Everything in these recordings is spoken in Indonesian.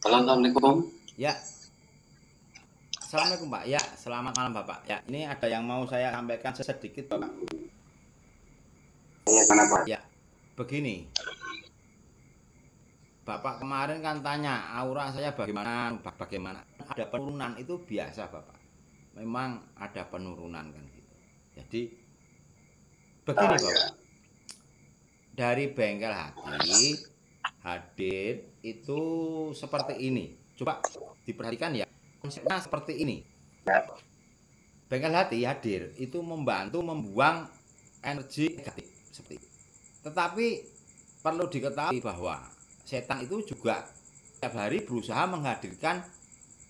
Assalamualaikum. Ya, Assalamualaikum Pak. Ya, selamat malam Bapak. Ya, ini ada yang mau saya sampaikan sedikit Bapak. Iya, kenapa? Ya, begini. Bapak kemarin kan tanya aura saya bagaimana, bagaimana. Ada penurunan itu biasa Bapak. Memang ada penurunan kan gitu. Jadi begini Bapak. Dari bengkel hati hadir itu seperti ini. Coba diperhatikan ya. Konsepnya seperti ini. Bengkel hati hadir itu membantu membuang energi negatif seperti itu. Tetapi perlu diketahui bahwa setan itu juga setiap hari berusaha menghadirkan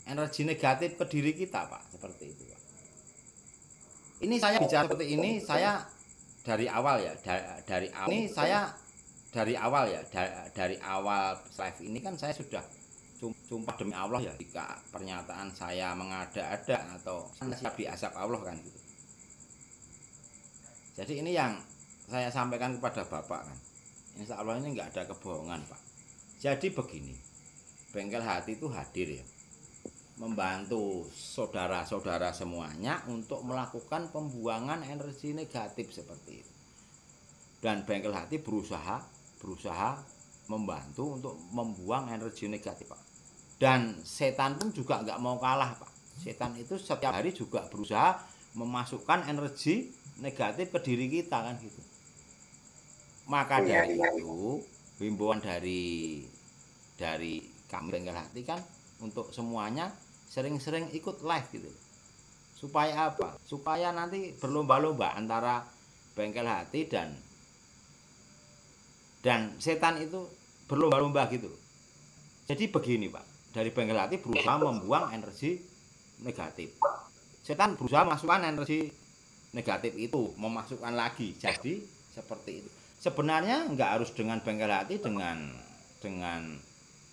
energi negatif ke diri kita, Pak. Seperti itu, Pak. Ini saya bicara seperti ini, saya dari awal ya, dari awal ini saya dari awal ya, dari awal live ini kan saya sudah sumpah demi Allah ya, jika pernyataan saya mengada-ada atau siap di azab Allah kan gitu. Jadi ini yang saya sampaikan kepada Bapak kan. Insya Allah ini nggak ada kebohongan Pak. Jadi begini, bengkel hati itu hadir ya, membantu saudara-saudara semuanya untuk melakukan pembuangan energi negatif seperti itu. Dan bengkel hati berusaha membantu untuk membuang energi negatif Pak. Dan setan pun juga nggak mau kalah Pak. Setan itu setiap hari juga berusaha memasukkan energi negatif ke diri kita kan gitu. Maka dari itu himbauan dari kami bengkel hati kan untuk semuanya sering-sering ikut live gitu. Supaya apa? Supaya nanti berlomba-lomba antara bengkel hati dan setan itu berlomba-lomba gitu. Jadi begini Pak, dari bengkel hati berusaha membuang energi negatif. Setan berusaha memasukkan energi negatif itu, memasukkan lagi. Jadi seperti itu. Sebenarnya nggak harus dengan bengkel hati, dengan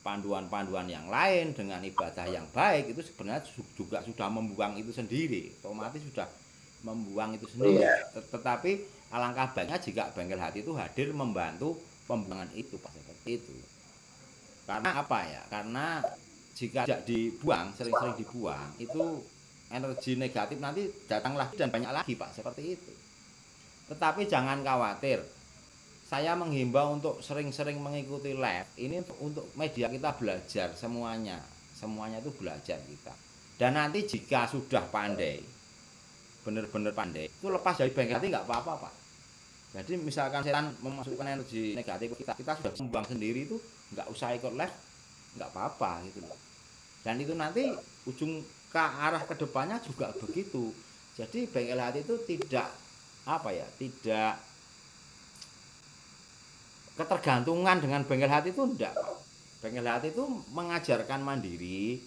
panduan-panduan yang lain, dengan ibadah yang baik, itu sebenarnya juga sudah membuang itu sendiri. Otomatis sudah membuang itu sendiri. Tetapi alangkah baiknya jika bengkel hati itu hadir membantu pembuangan itu Pak, seperti itu. Karena apa ya? Karena jika tidak dibuang, sering-sering dibuang, itu energi negatif nanti datang lagi dan banyak lagi Pak, seperti itu. Tetapi jangan khawatir. Saya menghimbau untuk sering-sering mengikuti live. Ini untuk media kita belajar semuanya. Semuanya itu belajar kita. Dan nanti jika sudah pandai, benar-benar pandai, itu lepas dari bengkel hati nggak apa-apa Pak. Jadi misalkan setan memasukkan energi negatif kita sudah membuang sendiri, itu nggak usah ikut live, nggak apa-apa gitu loh. Dan itu nanti ujung ke arah kedepannya juga begitu. Jadi bengkel hati itu tidak tidak ketergantungan dengan bengkel hati itu enggak Pak. Bengkel hati itu mengajarkan mandiri,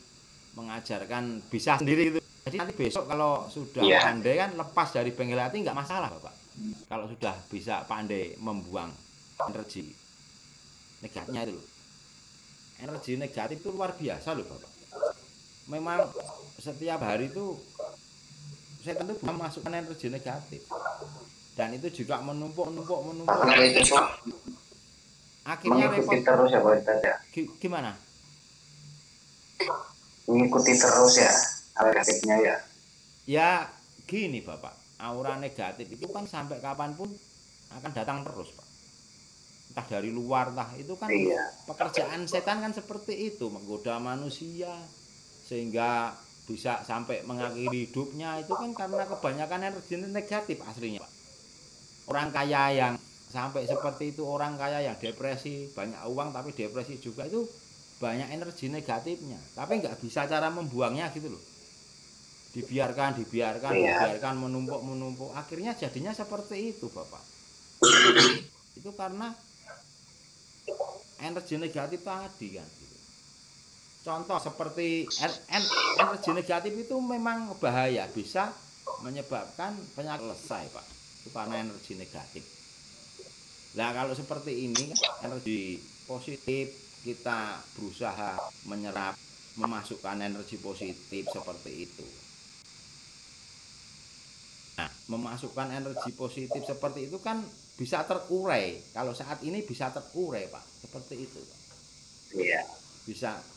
mengajarkan bisa sendiri itu. Jadi nanti besok kalau sudah pandai kan lepas dari bengkel hati nggak masalah Bapak. Kalau sudah bisa pandai membuang energi negatifnya itu loh. Energi negatif itu luar biasa loh Bapak. Memang setiap hari itu saya tentu bisa masukkan energi negatif. Dan itu juga menumpuk. Akhirnya mengikuti terus ya Pak Ustadz ya. Gimana? Mengikuti terus ya negatifnya ya. Ya gini Bapak, aura negatif itu kan sampai kapanpun akan datang terus Pak. Entah dari luar, entah itu kan pekerjaan setan kan seperti itu, menggoda manusia sehingga bisa sampai mengakhiri hidupnya, itu kan karena kebanyakan energi negatif aslinya Pak. Orang kaya yang sampai seperti itu, orang kaya yang depresi, banyak uang tapi depresi juga, itu banyak energi negatifnya. Tapi nggak bisa cara membuangnya gitu loh. Dibiarkan menumpuk. Akhirnya jadinya seperti itu Bapak. Itu karena energi negatif tadi kan. Contoh seperti energi negatif itu memang bahaya, bisa menyebabkan penyakit selesai Pak. Itu karena energi negatif. Nah kalau seperti ini kan energi positif, kita berusaha menyerap, memasukkan energi positif seperti itu. Nah, memasukkan energi positif seperti itu kan bisa terurai. Kalau saat ini bisa terurai Pak, seperti itu Pak. Iya.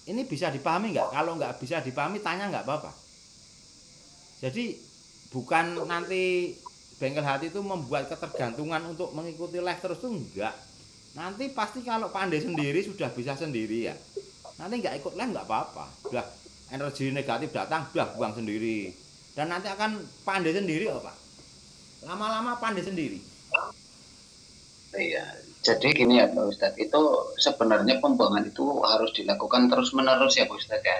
Ini bisa dipahami nggak? Kalau nggak bisa dipahami tanya nggak apa-apa. Jadi bukan nanti bengkel hati itu membuat ketergantungan untuk mengikuti live terus tuh enggak. Nanti pasti kalau pandai sendiri sudah bisa sendiri ya. Nanti nggak ikut live nggak apa-apa. Udah energi negatif datang, udah buang sendiri. Dan nanti akan pandai sendiri kok Pak. Lama-lama pandai sendiri. Iya. Jadi gini ya Pak Ustadz, itu sebenarnya pembuangan itu harus dilakukan terus-menerus ya Pak Ustadz ya.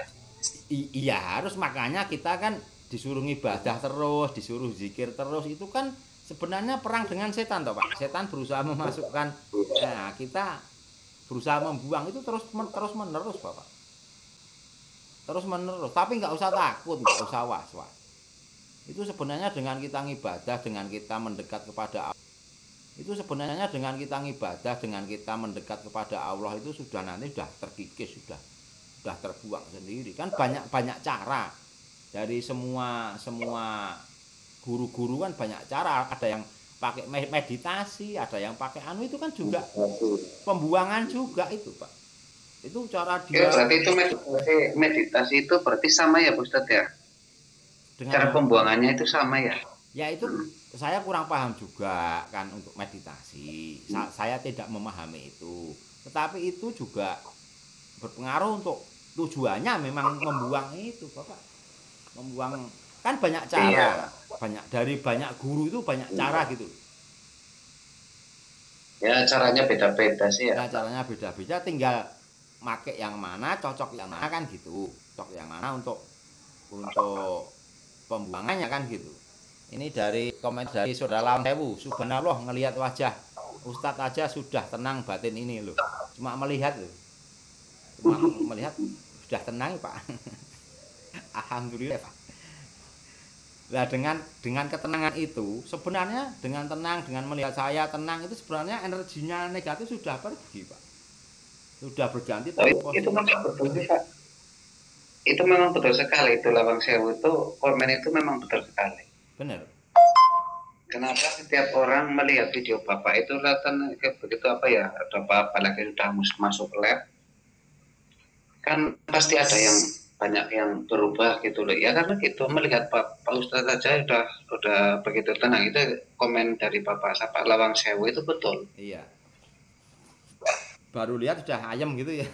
Iya harus, makanya kita kan disuruh ibadah terus, disuruh zikir terus, itu kan sebenarnya perang dengan setan toh Pak. Setan berusaha memasukkan, nah kita berusaha membuang itu terus menerus Bapak. Terus menerus, tapi nggak usah takut, nggak usah was-was. Itu sebenarnya dengan kita ngibadah, dengan kita mendekat kepada Allah, itu sebenarnya dengan kita ngibadah, dengan kita mendekat kepada Allah itu sudah nanti sudah terkikis, sudah terbuang sendiri. Kan banyak cara dari semua guru-guru kan banyak cara. Ada yang pakai meditasi, ada yang pakai itu kan juga pembuangan juga itu Pak. Itu cara dia. Berarti itu meditasi itu berarti sama ya Pak Ustadz ya? Cara pembuangannya itu sama ya? Ya itu saya kurang paham juga kan untuk meditasi. Saya tidak memahami itu. Tetapi itu juga berpengaruh untuk tujuannya memang membuang itu, Bapak. Membuang kan banyak cara. Iya. Dari banyak guru itu banyak cara gitu. Ya caranya beda-beda sih ya. Ya caranya beda-beda, tinggal make yang mana, cocok yang mana kan gitu. Cocok yang mana untuk pembuangannya kan gitu. Ini dari komen dari Saudara Lawan Sewu. Subhanallah, ngelihat wajah Ustadz aja sudah tenang batin ini loh. Cuma melihat loh. Cuma melihat sudah tenang Pak. Alhamdulillah Pak. Nah dengan ketenangan itu sebenarnya dengan tenang, dengan melihat saya tenang itu sebenarnya energinya negatif sudah pergi Pak. Sudah berganti. Itu memang betul sih Pak. Itu memang betul sekali, itu Lawang Sewu itu komen itu memang betul sekali. Benar. Kenapa setiap orang melihat video Bapak itu kelihatan begitu apa ya, ada apa lagi sudah masuk lab, kan pasti ada yang banyak yang berubah gitu loh. Ya karena gitu melihat Pak Ustadz aja udah begitu tenang, itu komen dari Bapak Sapa Lawang Sewu itu betul. Iya. Baru lihat sudah ayam gitu ya.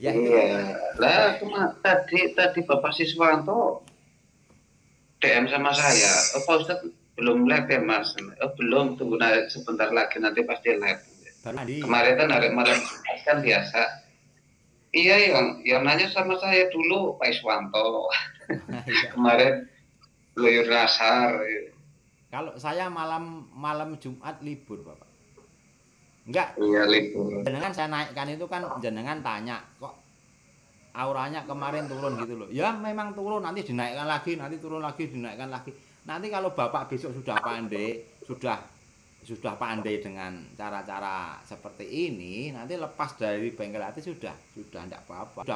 Ya, iya. Lah cuma tadi Bapak Siswanto DM sama saya, Pak Ustadz belum live ya Mas? Belum, tunggu sebentar lagi nanti pasti live. Kemarin kan hari malam kan biasa. Iya yang nanya sama saya dulu Pak Iswanto. Kemarin Luyur Nasar. Kalau saya malam Jumat libur Bapak. Enggak. Iya libur. Jenengan saya naikkan itu kan jenengan tanya kok auranya kemarin turun gitu loh. Ya memang turun, nanti dinaikkan lagi, nanti turun lagi, dinaikkan lagi. Nanti kalau Bapak besok sudah pandai, sudah pandai dengan cara-cara seperti ini, nanti lepas dari bengkel hati sudah tidak apa-apa.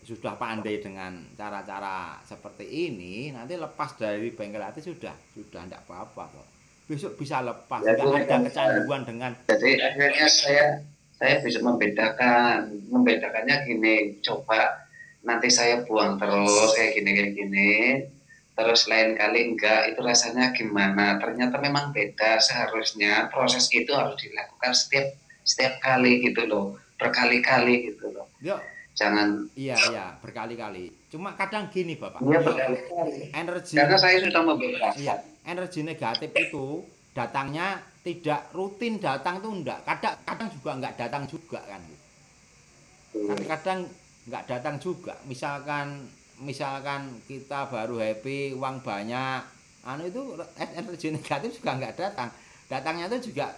Sudah pandai dengan cara-cara seperti ini, nanti lepas dari bengkel hati sudah tidak apa-apa kok. Besok bisa lepas, tidak ada kecanduan dengan. Jadi akhirnya saya bisa membedakannya gini, coba nanti saya buang terus kayak gini terus lain kali enggak, itu rasanya gimana, ternyata memang beda. Seharusnya proses itu harus dilakukan setiap kali gitu loh, berkali-kali gitu loh. Yo. Jangan iya berkali-kali, cuma kadang gini Bapak, iya berkali-kali energi, karena saya sudah membebaskan. Iya, energi negatif itu datangnya tidak rutin datang tuh enggak, kadang juga enggak datang juga kan. Kadang enggak datang juga. Misalkan kita baru happy, uang banyak, itu energi negatif juga enggak datang. Datangnya itu juga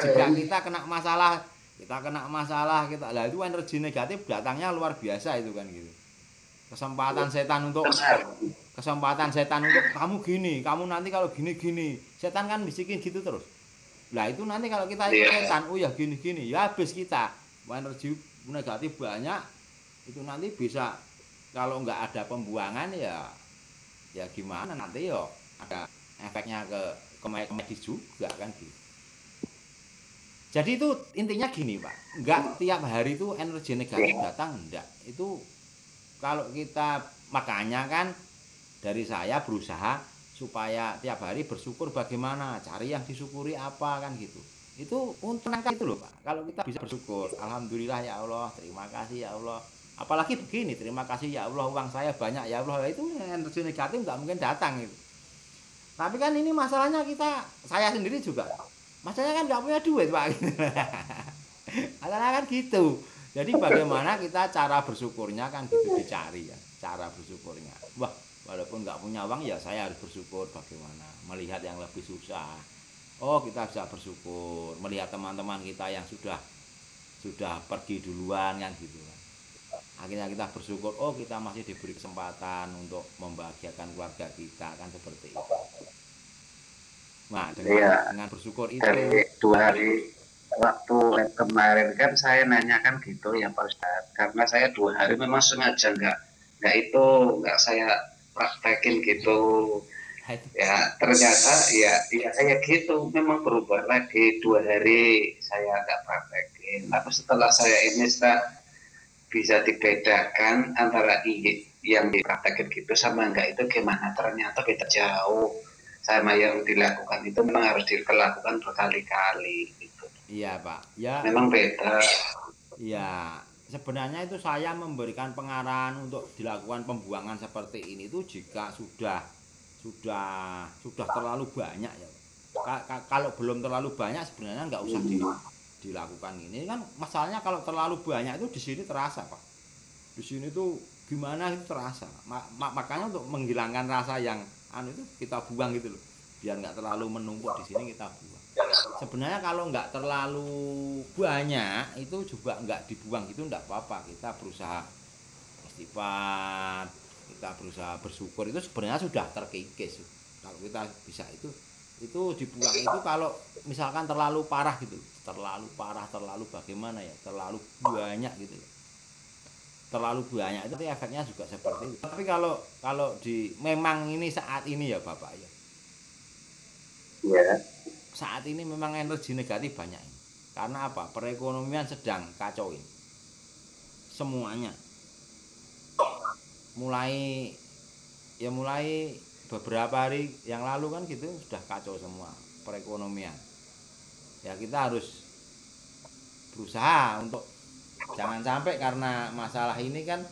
jika kita kena masalah, lah itu energi negatif datangnya luar biasa itu kan gitu. Kesempatan setan untuk kamu gini, kamu nanti kalau gini, setan kan bisikin gitu terus. Lah itu nanti kalau kita ikut setan, oh ya gini, ya habis kita. Energi negatif banyak, itu nanti bisa kalau nggak ada pembuangan ya gimana nanti ada efeknya ke medis juga kan gitu. Jadi itu intinya gini Pak, enggak tiap hari itu energi negatif datang, enggak. Itu kalau kita makanya kan dari saya berusaha supaya tiap hari bersyukur bagaimana, cari yang disyukuri apa kan gitu. Itu untuk nangka itu loh Pak. Kalau kita bisa bersyukur, alhamdulillah ya Allah, terima kasih ya Allah. Apalagi begini, terima kasih ya Allah, uang saya banyak ya Allah. Itu energi negatif nggak mungkin datang gitu. Tapi kan ini masalahnya saya sendiri juga. Masalahnya kan nggak punya duit Pak. Masalahnya kan gitu. Jadi bagaimana kita cara bersyukurnya kan gitu dicari ya. Cara bersyukurnya. Wah, walaupun nggak punya uang ya saya harus bersyukur bagaimana. Melihat yang lebih susah. Oh kita bisa bersyukur. Melihat teman-teman kita yang sudah pergi duluan kan gitu. Akhirnya kita bersyukur, oh kita masih diberi kesempatan untuk membahagiakan keluarga kita kan seperti itu. Nah dengan bersyukur itu dari 2 hari waktu kemarin kan saya nanyakan gitu ya Pak Ustadz, karena saya 2 hari memang sengaja nggak saya praktekin gitu ya, ternyata ya saya gitu memang berubah lagi. 2 hari saya nggak praktekin, tapi setelah saya ini bisa dibedakan antara yang dipraktekin gitu sama enggak itu gimana, ternyata beda jauh. Sama yang dilakukan itu memang harus dilakukan berkali-kali gitu. Iya Pak, ya memang beda. ya sebenarnya itu saya memberikan pengarahan untuk dilakukan pembuangan seperti ini itu jika sudah terlalu banyak ya. Kalau belum terlalu banyak sebenarnya nggak usah dilakukan ini kan. Masalahnya kalau terlalu banyak itu di sini terasa Pak. Di sini tuh gimana itu terasa. Makanya untuk menghilangkan rasa yang itu kita buang gitu loh. Biar nggak terlalu menumpuk di sini kita buang. Sebenarnya kalau nggak terlalu banyak itu juga nggak dibuang gitu nggak apa-apa. Kita berusaha istighfar, kita berusaha bersyukur itu sebenarnya sudah terkikis. Kalau kita bisa itu dibuang itu kalau misalkan terlalu parah gitu, terlalu bagaimana ya, terlalu banyak gitu, terlalu banyak itu efeknya juga seperti itu. Tapi kalau memang ini saat ini ya Bapak ya, saat ini memang energi negatif banyak ini. Karena apa? Perekonomian sedang kacau ini semuanya. Mulai beberapa hari yang lalu kan gitu sudah kacau semua perekonomian. Ya kita harus berusaha untuk jangan sampai karena masalah ini kan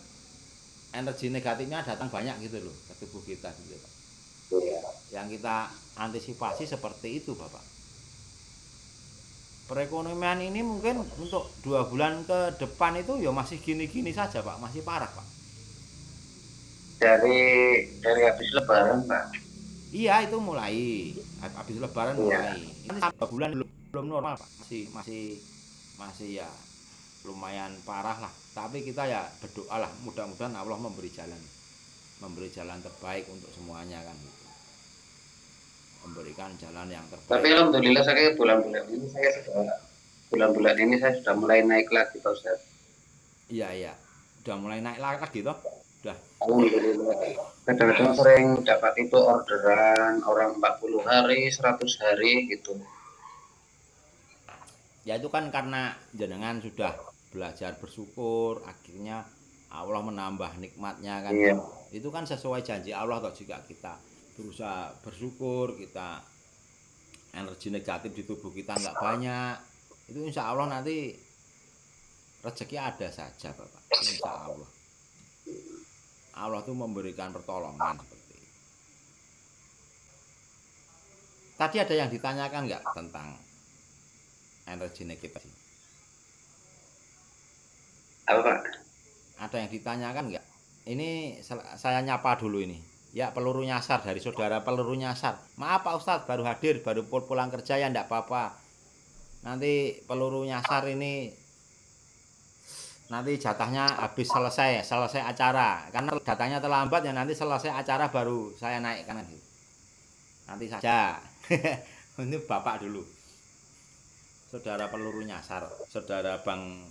energi negatifnya datang banyak gitu loh ke tubuh kita gitu Pak. Yang kita antisipasi seperti itu Bapak. Perekonomian ini mungkin untuk 2 bulan ke depan itu ya masih gini-gini saja Pak, masih parah Pak. Dari habis Lebaran Pak. Iya itu mulai habis Lebaran mulai. Ini 2 bulan belum normal Pak, masih ya lumayan parah lah. Tapi kita ya berdoa lah, mudah-mudahan Allah memberi jalan terbaik untuk semuanya kan gitu. Memberikan jalan yang terbaik. Tapi alhamdulillah saya bulan-bulan ini saya sudah mulai naik lagi Pak Ustaz. Iya udah mulai naik lagi toh. Udah. Alhamdulillah. Kadang-kadang sering dapat itu orderan orang 40 hari, 100 hari gitu. Ya itu kan karena jenengan sudah belajar bersyukur, akhirnya Allah menambah nikmatnya kan. Iya. Itu kan sesuai janji Allah toh, jika kita berusaha bersyukur, kita energi negatif di tubuh kita nggak banyak, itu insya Allah nanti rezeki ada saja Bapak. Insya Allah tuh memberikan pertolongan seperti itu. Tadi ada yang ditanyakan nggak tentang energi negatif? Apa Pak? Ada yang ditanyakan nggak? Ini saya nyapa dulu ini. Ya peluru nyasar dari saudara peluru nyasar. Maaf Pak Ustadz baru hadir, baru pulang kerja ya nggak apa-apa. Nanti peluru nyasar ini nanti jatahnya habis selesai acara, karena datanya terlambat ya, nanti selesai acara baru saya naik kanan gitu. Nanti saja. Ini Bapak dulu. Saudara peluru nyasar, saudara Bang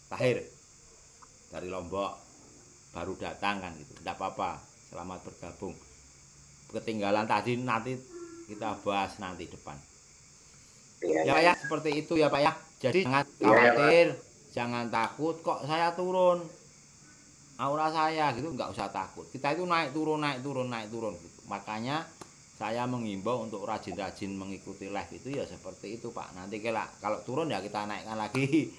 Tahir dari Lombok baru datang kan gitu. Enggak apa-apa, selamat bergabung. Ketinggalan tadi nanti kita bahas nanti depan. Iya, Ya Pak ya, seperti itu ya Pak ya. Jadi jangan iya, ya, Pak. khawatir, jangan takut kok saya turun. Aura saya gitu nggak usah takut. Kita itu naik turun naik turun naik turun gitu. Makanya saya menghimbau untuk rajin-rajin mengikuti live itu ya seperti itu Pak. Nanti kalau turun ya kita naikkan lagi.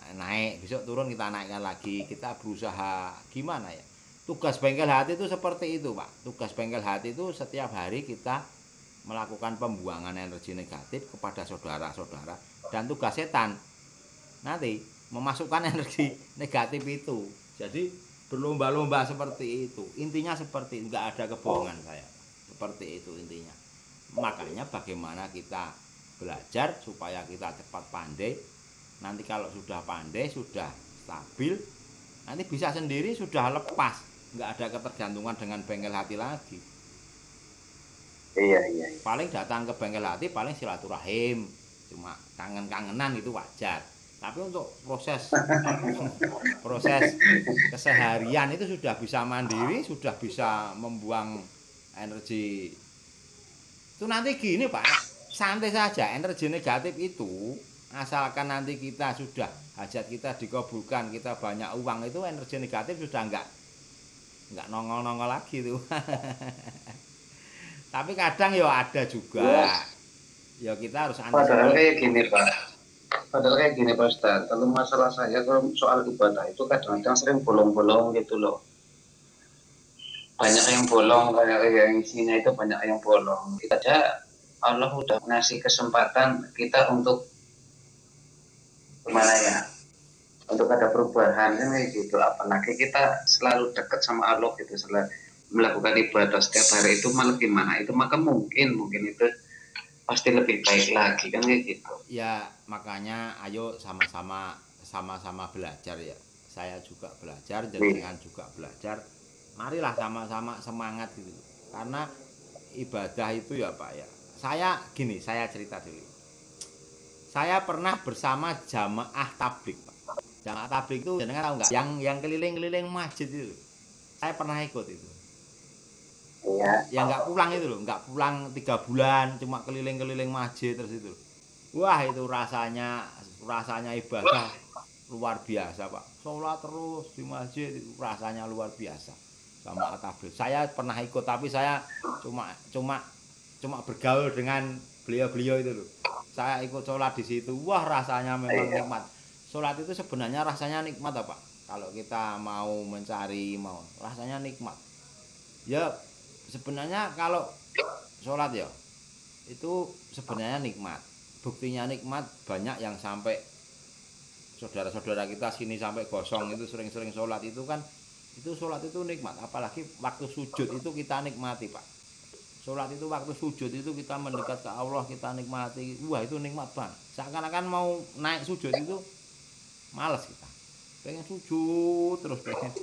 Naik, besok turun kita naikkan lagi. Kita berusaha gimana ya? Tugas bengkel hati itu seperti itu Pak. Tugas bengkel hati itu setiap hari kita melakukan pembuangan energi negatif kepada saudara-saudara, dan tugas setan nanti memasukkan energi negatif itu. Jadi berlomba-lomba seperti itu. Intinya seperti itu, nggak ada kebohongan saya. Seperti itu intinya. Makanya bagaimana kita belajar supaya kita cepat pandai. Nanti kalau sudah pandai, sudah stabil, nanti bisa sendiri, sudah lepas. Nggak ada ketergantungan dengan bengkel hati lagi. Iya, iya. Paling datang ke bengkel hati paling silaturahim, cuma kangen-kangenan itu wajar. Tapi untuk proses keseharian itu sudah bisa mandiri, sudah bisa membuang energi. Itu nanti gini Pak, santai saja. Energi negatif itu asalkan nanti kita sudah hajat kita dikabulkan, kita banyak uang, itu energi negatif sudah enggak nongol-nongol lagi tuh. Tapi kadang ya ada juga. Ya kita harus Padahal kayak gini Pak. Padahal kayak gini Pak Ustaz. Kalau masalah saya kalau soal ibadah itu kadang-kadang sering bolong-bolong gitu loh. Banyak yang bolong, banyak yang isinya itu banyak yang bolong. Kita aja Allah udah ngasih kesempatan kita untuk gimana ya? Untuk ada perubahan ini gitu. Apalagi kita selalu dekat sama Allah gitu, selalu melakukan ibadah setiap hari itu malah gimana itu, maka mungkin itu pasti lebih baik lagi kan kayak gitu. Ya makanya ayo sama-sama belajar ya. Saya juga belajar, jenengan juga belajar. Marilah sama-sama semangat gitu. Karena ibadah itu ya Pak ya. Saya cerita dulu. Saya pernah bersama jamaah tabligh Pak. Jamaah tabligh itu jenengan tahu nggak? Yang keliling-keliling masjid itu. Saya pernah ikut itu. Iya. Ya nggak pulang itu loh, nggak pulang 3 bulan, cuma keliling-keliling masjid terus itu. Wah itu rasanya ibadah luar biasa Pak. Sholat terus di masjid itu rasanya luar biasa. Sama tabligh. Saya pernah ikut tapi saya cuma bergaul dengan beliau-beliau itu loh. Saya ikut sholat di situ. Wah rasanya memang nikmat. Sholat itu sebenarnya rasanya nikmat apa? Kalau kita mau mencari rasanya nikmat. Ya sebenarnya kalau sholat ya itu sebenarnya nikmat. Buktinya nikmat banyak yang sampai saudara-saudara kita sini sampai gosong itu sering-sering sholat itu kan, itu sholat itu nikmat. Apalagi waktu sujud itu kita nikmati Pak. Sholat itu waktu sujud itu kita mendekat ke Allah, kita nikmati. Wah itu nikmat banget. Seakan-akan mau naik sujud itu males kita. Pengen sujud terus pengen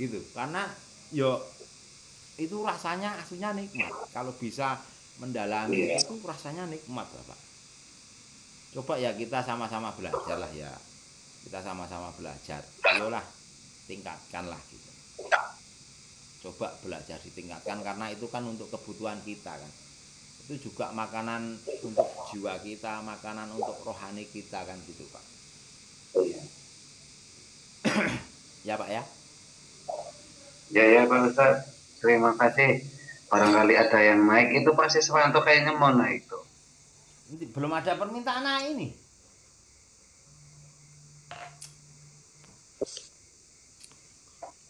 gitu. Karena yo itu rasanya aslinya nikmat. Kalau bisa mendalami itu rasanya nikmat Bapak. Coba ya kita sama-sama belajar lah ya. Kita sama-sama belajar. Ayolah tingkatkanlah gitu. Coba belajar ditingkatkan karena itu kan untuk kebutuhan kita kan. Itu juga makanan untuk jiwa kita, makanan untuk rohani kita kan gitu Pak. Ya Pak ya. Ya Pak Ustaz. Terima kasih. Barangkali ada yang naik itu Pak Siswanto kayaknya mau naik tuh. Belum ada permintaan naik ini.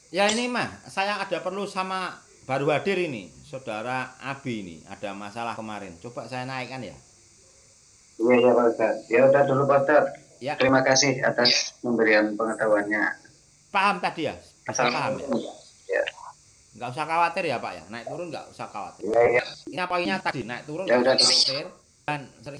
Ya ini mah saya ada perlu sama baru hadir ini saudara Abi ini ada masalah kemarin. Coba saya naikkan ya. Iya Pak Ustaz. Ya udah dulu Pak Ustaz. Ya. Terima kasih atas pemberian pengetahuannya. Paham tadi ya? Bisa paham ya? Ya. Nggak usah khawatir ya Pak ya, naik turun nggak usah khawatir. Iya. Ini apa tadi naik turun Ya, nggak udah. usah khawatir dan sering